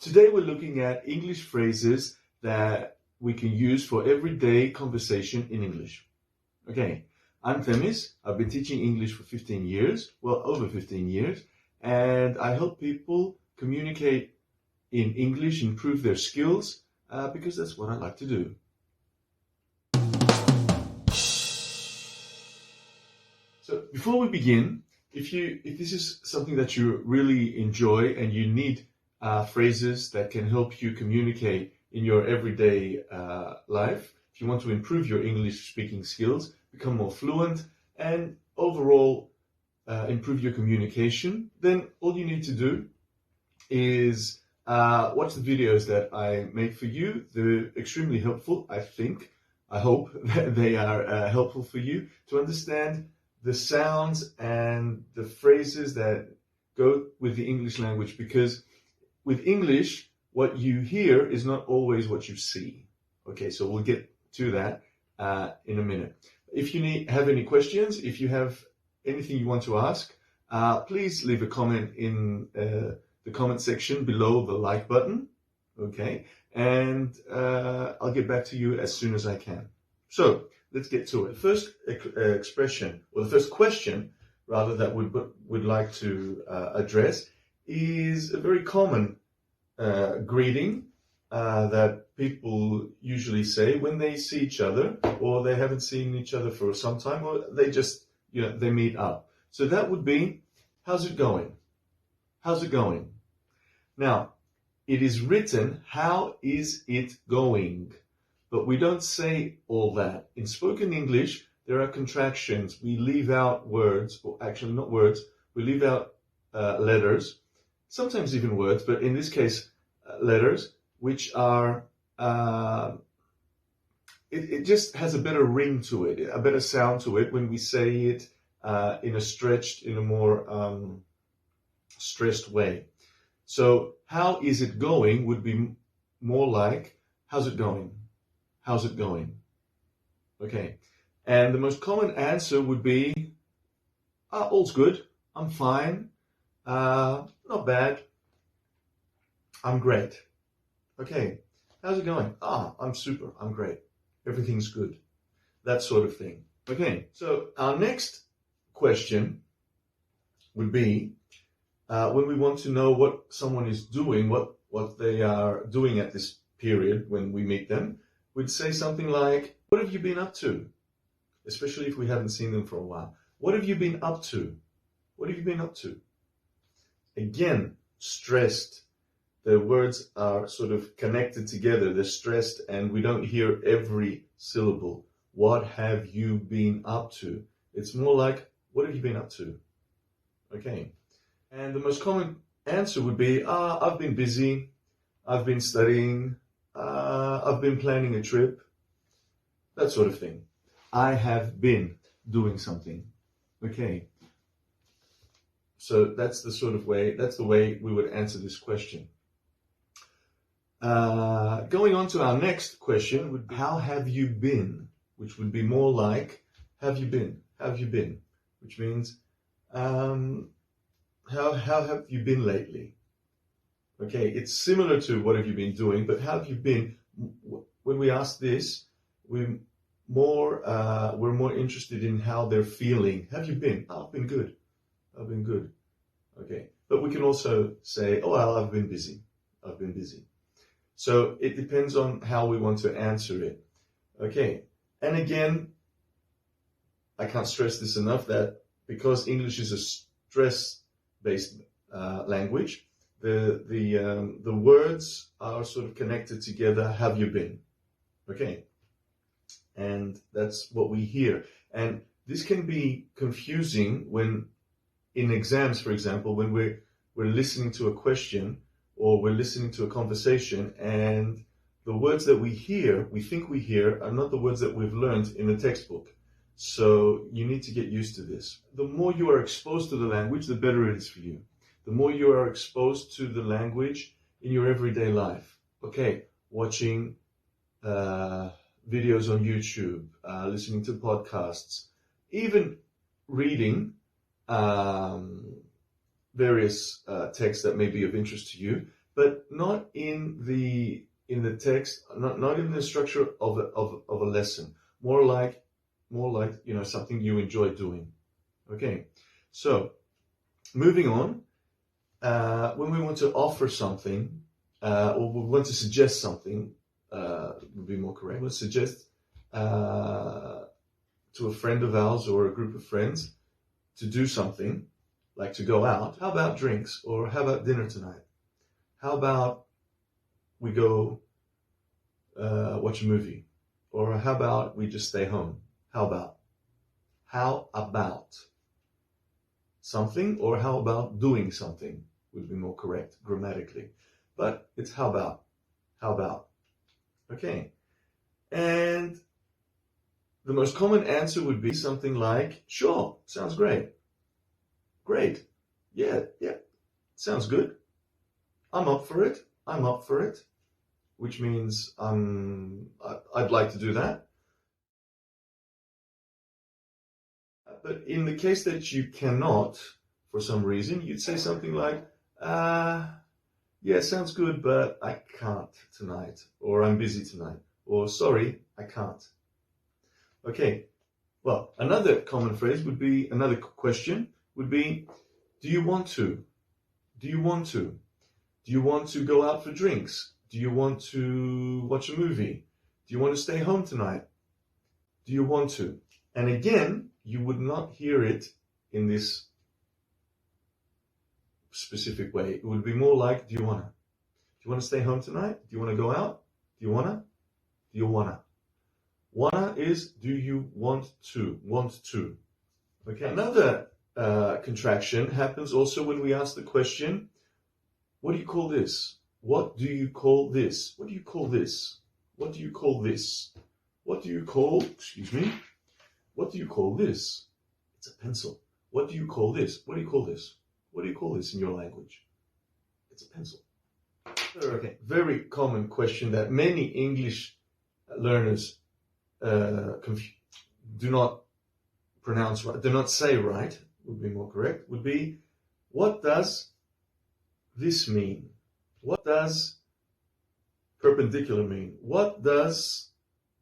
Today we're looking at English phrases that we can use for everyday conversation in English. Okay, I'm Themis. I've been teaching English for 15 years, well, over 15 years, and I help people communicate in English, improve their skills, because that's what I like to do. So before we begin, if this is something that you really enjoy and you need phrases that can help you communicate in your everyday life, if you want to improve your English speaking skills, become more fluent, and overall improve your communication, then all you need to do is watch the videos that I make for you. They're extremely helpful, I hope that they are helpful for you to understand the sounds and the phrases that go with the English language, because with English, what you hear is not always what you see. Okay, so we'll get to that in a minute. If you have any questions, if you have anything you want to ask, please leave a comment in the comment section below the like button. Okay, and I'll get back to you as soon as I can. So let's get to it. First expression, or the first question rather, that we would like to address is a very common greeting that people usually say when they see each other, or they haven't seen each other for some time, or they just, they meet up. So that would be, how's it going? How's it going? Now, it is written, how is it going? But we don't say all that. In spoken English, there are contractions. We leave out words, or actually not words, we leave out letters, sometimes even words, but in this case, letters, which are, it just has a better ring to it, a better sound to it when we say it in a more stressed way. So, how is it going would be more like, how's it going? How's it going? Okay. And the most common answer would be, all's good. I'm fine. Not bad. I'm great. Okay. How's it going? I'm super. I'm great. Everything's good. That sort of thing. Okay. So our next question would be, when we want to know what someone is doing, what they are doing at this period when we meet them, we'd say something like, what have you been up to? Especially if we haven't seen them for a while. What have you been up to? What have you been up to? Again, stressed. The words are sort of connected together. They're stressed and we don't hear every syllable. What have you been up to? It's more like, what have you been up to? Okay. And the most common answer would be, I've been busy. I've been studying. I've been planning a trip, that sort of thing. I have been doing something. Okay. So that's the way we would answer this question. Going on to our next question would be, how have you been? Which would be more like, have you been? Have you been? Which means, how have you been lately? Okay, it's similar to what have you been doing, but how have you been? When we ask this, we're more interested in how they're feeling. Have you been? I've been good. I've been good. Okay, but we can also say, I've been busy. I've been busy. So it depends on how we want to answer it. Okay, and again, I can't stress this enough, that because English is a stress-based language, the words are sort of connected together. Have you been? Okay. And that's what we hear. And this can be confusing when in exams, for example, when we're listening to a question or we're listening to a conversation, and the words that we think we hear, are not the words that we've learned in the textbook. So you need to get used to this. The more you are exposed to the language, the better it is for you. The more you are exposed to the language in your everyday life. Okay, watching videos on YouTube, listening to podcasts, even reading various texts that may be of interest to you. but not in the text, not in the structure of a lesson. More like something you enjoy doing. Okay, so moving on. When we want to offer something, or we want to suggest something, would be more correct. We'll suggest to a friend of ours or a group of friends to do something, like to go out. How about drinks? Or how about dinner tonight? How about we go watch a movie? Or how about we just stay home? How about? How about something, or how about doing something would be more correct grammatically. But it's how about. How about? Okay. And the most common answer would be something like, sure, sounds great. Great. Yeah, sounds good. I'm up for it. I'm up for it. Which means I'd like to do that. But in the case that you cannot, for some reason, you'd say something like, yeah, sounds good, but I can't tonight. Or I'm busy tonight. Or sorry, I can't. Okay, well, another common phrase would be, another question would be, do you want to? Do you want to? Do you want to go out for drinks? Do you want to watch a movie? Do you want to stay home tonight? Do you want to? And again, you would not hear it in this specific way. It would be more like, do you wanna? Do you want to stay home tonight? Do you want to go out? Do you wanna? Do you wanna? Wanna is, do you want to? Want to. Okay. Another contraction happens also when we ask the question, what do you call this? What do you call this? What do you call this? What do you call this? What do you call, excuse me, what do you call this? It's a pencil. What do you call this? What do you call this? What do you call this in your language? It's a pencil. Okay, very common question that many English learners do not pronounce right, do not say right, would be more correct, would be, what does this mean? What does perpendicular mean? What does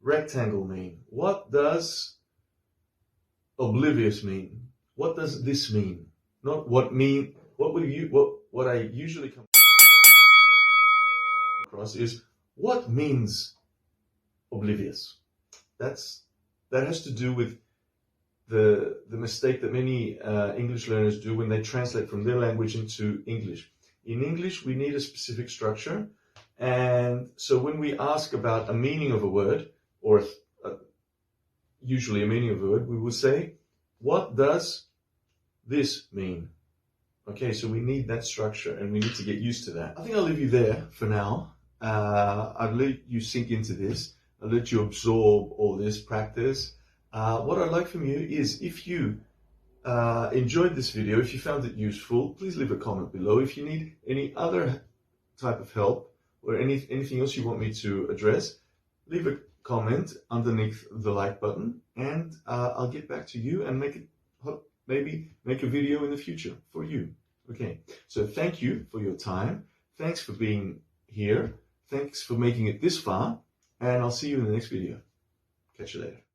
rectangle mean? What does oblivious mean? What does this mean? Not what mean, what I usually come across is, what means oblivious? That has to do with the mistake that many English learners do when they translate from their language into English. In English, we need a specific structure. And so when we ask about a meaning of a word, or usually a meaning of a word, we will say, what does this mean? Okay, so we need that structure and we need to get used to that. I think I'll leave you there for now. I'll let you sink into this. I'll let you absorb all this practice. What I'd like from you is, if you enjoyed this video, if you found it useful, please leave a comment below. If you need any other type of help or anything else you want me to address, leave a comment underneath the like button, and I'll get back to you and maybe make a video in the future for you. Okay, so thank you for your time. Thanks for being here. Thanks for making it this far, and I'll see you in the next video. Catch you later.